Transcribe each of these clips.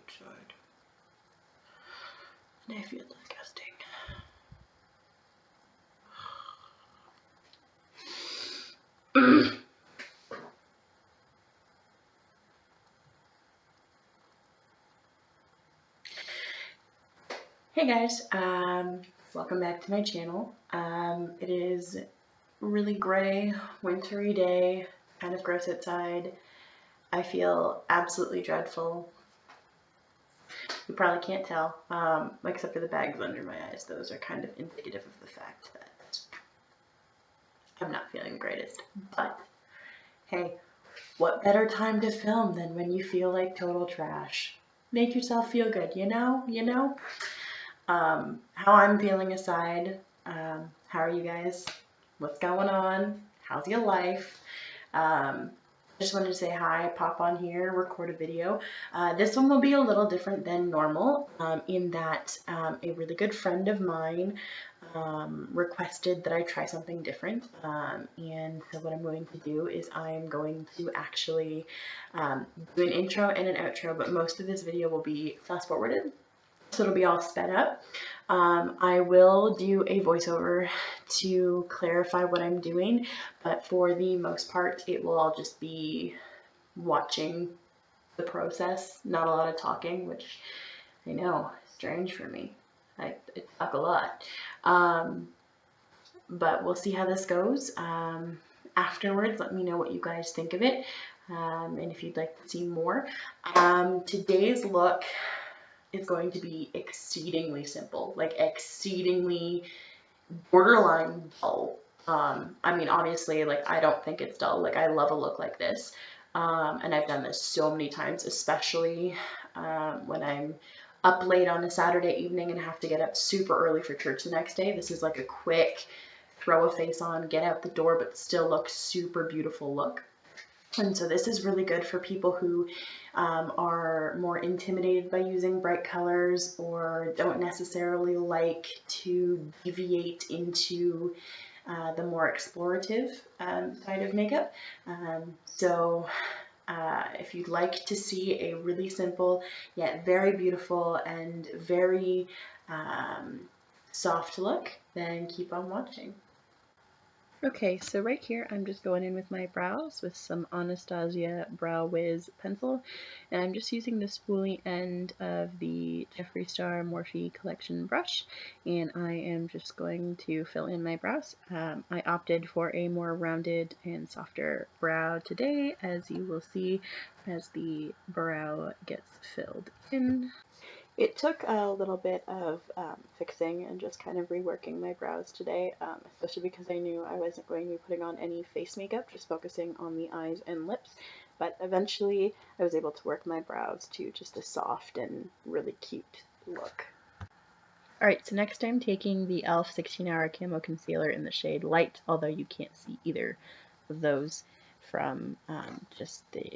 outside. And I feel disgusting. Hey guys, welcome back to my channel. It is really gray, wintry day, kind of gross outside. I feel absolutely dreadful. You probably can't tell, except for the bags under my eyes. Those are kind of indicative of the fact that I'm not feeling the greatest. But hey, what better time to film than when you feel like total trash? Make yourself feel good, you know? How I'm feeling aside, how are you guys? What's going on? How's your life? I just wanted to say hi, pop on here, record a video. This one will be a little different than normal in that a really good friend of mine requested that I try something different. And so what I'm going to do is I'm going to actually do an intro and an outro, but most of this video will be fast forwarded. So it'll be all sped up. I will do a voiceover to clarify what I'm doing, but for the most part, it will all just be watching the process, not a lot of talking, which I know is strange for me. I talk a lot. But we'll see how this goes. Afterwards, let me know what you guys think of it, and if you'd like to see more. Today's look is going to be exceedingly simple, like exceedingly borderline dull. I mean, obviously, like, I don't think it's dull. Like, I love a look like this. And I've done this so many times, especially when I'm up late on a Saturday evening and have to get up super early for church the next day. This is like a quick throw a face on, get out the door, but still look super beautiful look. And so this is really good for people who are more intimidated by using bright colors or don't necessarily like to deviate into the more explorative side of makeup. If you'd like to see a really simple yet very beautiful and very soft look, then keep on watching. Okay, so right here I'm just going in with my brows with some Anastasia Brow Whiz pencil, and I'm just using the spoolie end of the Jeffree Star Morphe collection brush, and I am just going to fill in my brows. I opted for a more rounded and softer brow today, as you will see as the brow gets filled in. It took a little bit of fixing and just kind of reworking my brows today, especially because I knew I wasn't going to be putting on any face makeup, just focusing on the eyes and lips. But eventually I was able to work my brows to just a soft and really cute look. Alright, so next I'm taking the e.l.f. 16-Hour Camo Concealer in the shade Light, although you can't see either of those from just the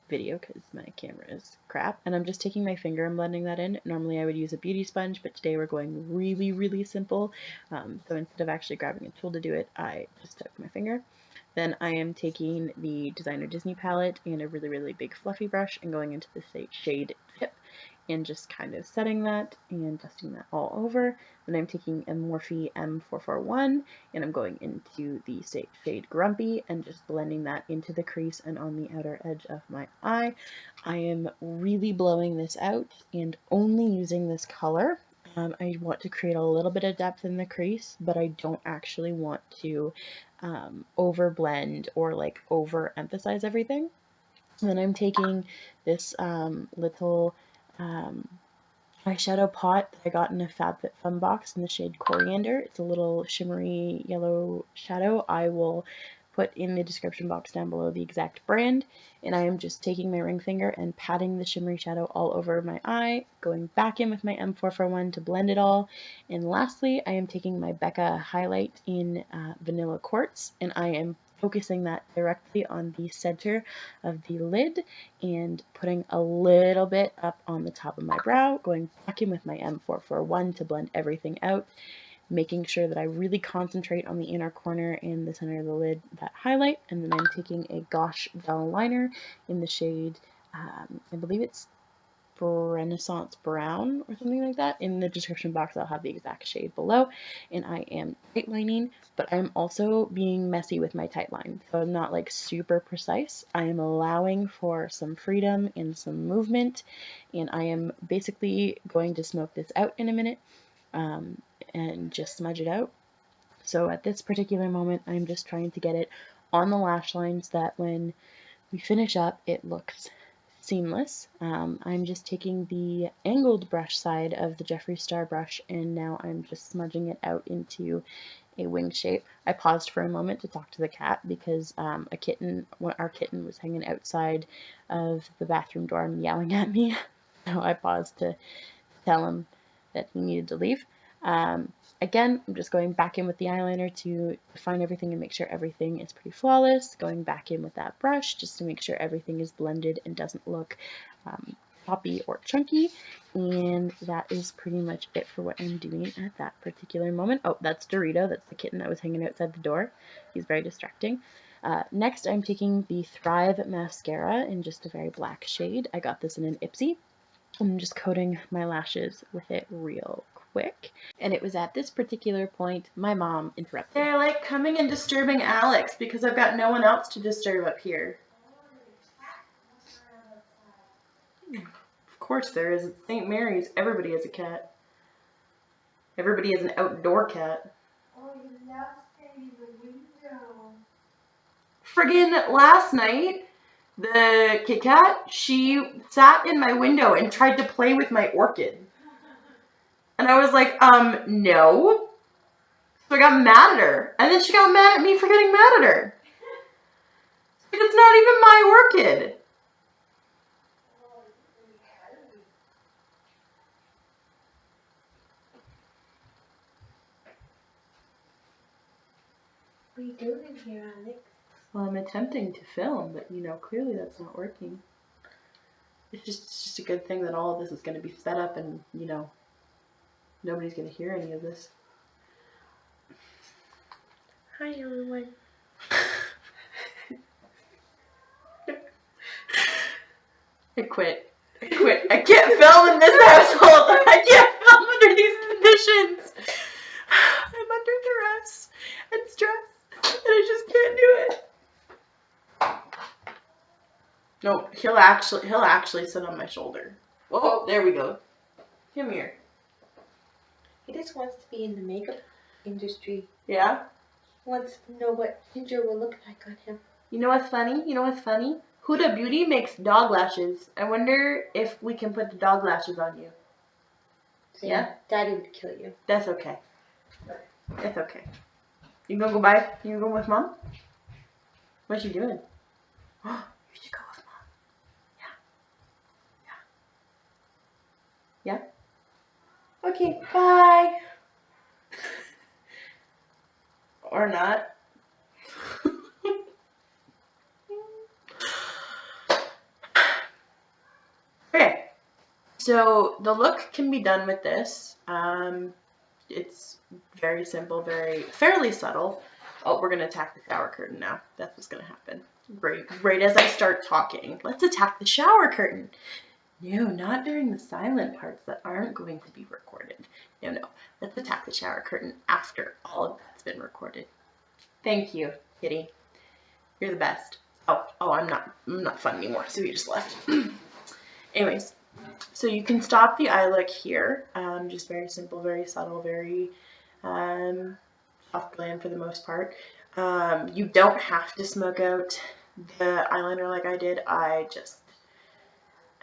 video because my camera is crap, and I'm just taking my finger and blending that in. Normally I would use a beauty sponge, but today we're going really simple, so instead of actually grabbing a tool to do it, I just took my finger. Then I am taking the Designer Disney palette and a really big fluffy brush and going into the shade Tip and just kind of setting that and dusting that all over. Then I'm taking a Morphe M441 and I'm going into the shade Grumpy and just blending that into the crease and on the outer edge of my eye. I am really blowing this out and only using this color. I want to create a little bit of depth in the crease, but I don't actually want to over blend or like over emphasize everything. And then I'm taking this little eyeshadow pot that I got in a FabFitFun box in the shade Coriander. It's a little shimmery yellow shadow. I will put in the description box down below the exact brand. And I am just taking my ring finger and patting the shimmery shadow all over my eye, going back in with my M441 to blend it all. And lastly, I am taking my Becca highlight in Vanilla Quartz, and I am focusing that directly on the center of the lid and putting a little bit up on the top of my brow, going back in with my M441 to blend everything out, making sure that I really concentrate on the inner corner and the center of the lid, that highlight. And then I'm taking a Gosh gel liner in the shade, I believe it's Renaissance Brown or something like that. In the description box, I'll have the exact shade below. And I am tight lining, but I'm also being messy with my tight line. So I'm not like super precise. I am allowing for some freedom and some movement. And I am basically going to smoke this out in a minute and just smudge it out. So at this particular moment, I'm just trying to get it on the lash lines that when we finish up, it looks seamless. I'm just taking the angled brush side of the Jeffree Star brush, and now I'm just smudging it out into a wing shape. I paused for a moment to talk to the cat because our kitten was hanging outside of the bathroom door and yelling at me. So I paused to tell him that he needed to leave. Again, I'm just going back in with the eyeliner to define everything and make sure everything is pretty flawless. Going back in with that brush just to make sure everything is blended and doesn't look poppy or chunky. And that is pretty much it for what I'm doing at that particular moment. Oh, that's Dorito. That's the kitten that was hanging outside the door. He's very distracting. Next, I'm taking the Thrive Mascara in just a very black shade. I got this in an Ipsy. I'm just coating my lashes with it real quick. And it was at this particular point my mom interrupted. They're like coming and disturbing Alex because I've got no one else to disturb up here. Of course there is. At St. Mary's, everybody has a cat. Everybody has an outdoor cat. Oh, you love staying in the window. Friggin' last night, the Kit Kat, she sat in my window and tried to play with my orchid. And I was like, no. So I got mad at her. And then she got mad at me for getting mad at her. It's not even my orchid. What are you doing in here, Alex? Well, I'm attempting to film, but clearly that's not working. It's just a good thing that all of this is going to be set up and, nobody's going to hear any of this. Hi, everyone. I quit. I can't film in this household. I can't film under these conditions. I'm under duress and stress, and I just can't do it. No, he'll actually sit on my shoulder. Oh, there we go. Come here. He just wants to be in the makeup industry. Yeah? He wants to know what Ginger will look like on him. You know what's funny? Huda Beauty makes dog lashes. I wonder if we can put the dog lashes on you. Yeah? Daddy would kill you. That's okay. That's okay. You gonna go buy? You gonna go with Mom? What's she doing? Oh, you should go with Mom. Yeah? Yeah? Okay, bye. Or not. Okay. So the look can be done with this. It's very simple, fairly subtle. Oh, we're gonna attack the shower curtain now. That's what's gonna happen. Right as I start talking. Let's attack the shower curtain. No, not during the silent parts that aren't going to be recorded. No. Let's attack the shower curtain after all of that's been recorded. Thank you, kitty. You're the best. Oh, I'm not fun anymore, so you just left. Anyways, so you can stop the eye look here. Just very simple, very subtle, very soft glam for the most part. You don't have to smoke out the eyeliner like I did. I just,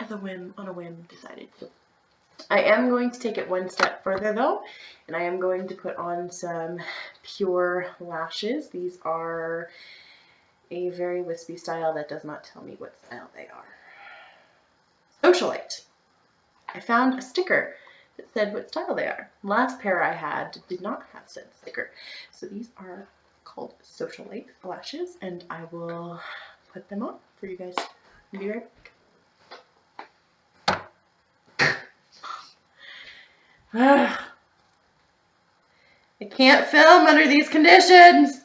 on a whim, decided to. I am going to take it one step further though, and I am going to put on some pure lashes. These are a very wispy style that does not tell me what style they are. Socialite. I found a sticker that said what style they are. Last pair I had did not have said sticker. So these are called Socialite lashes, and I will put them on for you guys. I'll be right back. I can't film under these conditions.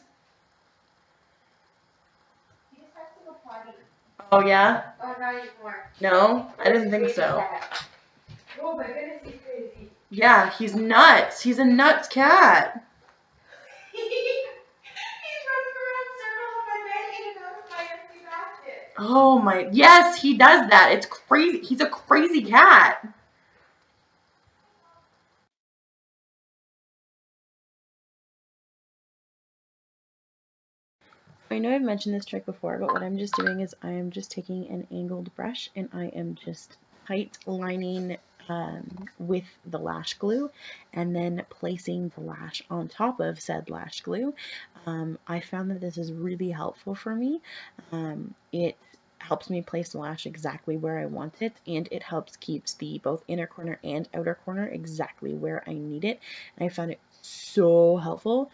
You just have to go potty. Oh yeah? Or not. anymore. No, I didn't think so. Oh my goodness, he's crazy. Yeah, he's nuts. He's a nuts cat. He's running around circles on my bed in and out of my empty basket. Oh my, yes, he does that. It's crazy. He's a crazy cat. I know I've mentioned this trick before, but what I'm just doing is I am just taking an angled brush and I am just tight lining with the lash glue and then placing the lash on top of said lash glue. I found that this is really helpful for me. It helps me place the lash exactly where I want it, and it helps keeps the both inner corner and outer corner exactly where I need it. And I found it so helpful.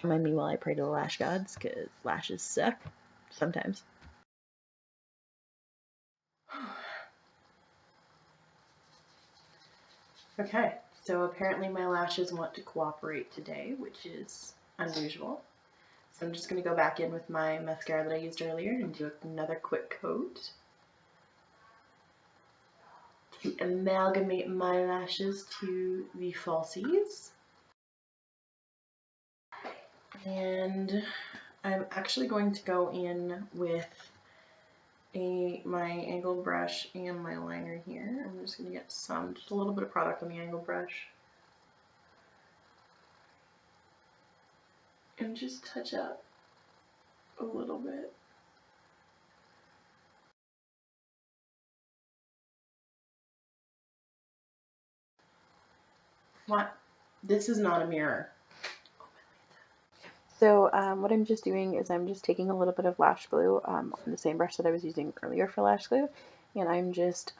Remind me while I pray to the lash gods, because lashes suck sometimes. Okay, so apparently my lashes want to cooperate today, which is unusual. So I'm just going to go back in with my mascara that I used earlier and do another quick coat to amalgamate my lashes to the falsies. And I'm actually going to go in with my angled brush and my liner here. I'm just going to get just a little bit of product on the angled brush. And just touch up a little bit. What? This is not a mirror. So what I'm just doing is I'm just taking a little bit of lash glue on the same brush that I was using earlier for lash glue, and I'm just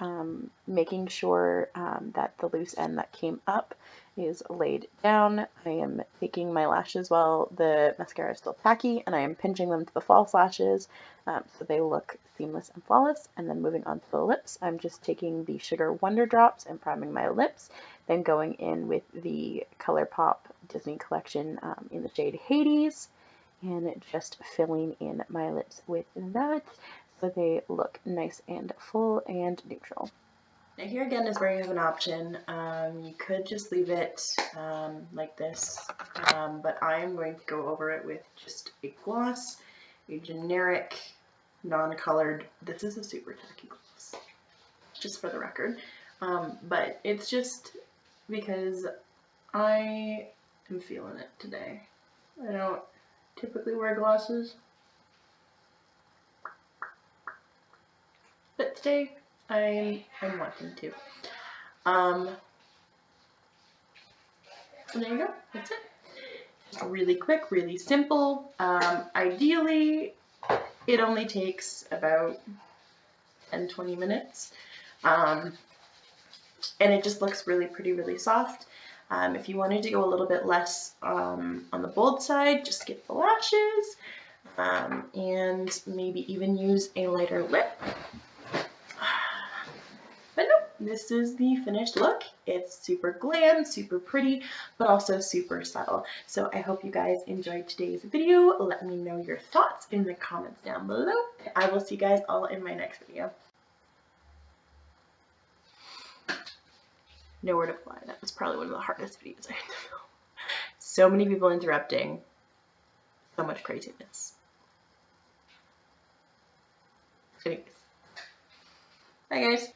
making sure that the loose end that came up is laid down. I am taking my lashes while the mascara is still tacky, and I am pinching them to the false lashes so they look seamless and flawless. And then moving on to the lips, I'm just taking the Sugar Wonder Drops and priming my lips, then going in with the Colourpop Disney collection in the shade Hades, and just filling in my lips with that so they look nice and full and neutral. Now here again is where you have an option. You could just leave it like this, but I am going to go over it with just a gloss, a generic, non-colored, this is a super tacky gloss, just for the record, but it's just because I am feeling it today. I don't typically wear glosses, but today I'm wanting to. And there you go, that's it. Just really quick, really simple. Ideally, it only takes about 10-20 minutes. And it just looks really pretty, really soft. If you wanted to go a little bit less on the bold side, just skip the lashes and maybe even use a lighter lip. But no, this is the finished look. It's super glam, super pretty, but also super subtle. So I hope you guys enjoyed today's video. Let me know your thoughts in the comments down below. I will see you guys all in my next video. Nowhere to fly. That was probably one of the hardest videos I had to film. So many people interrupting. So much craziness. Anyways. Bye guys.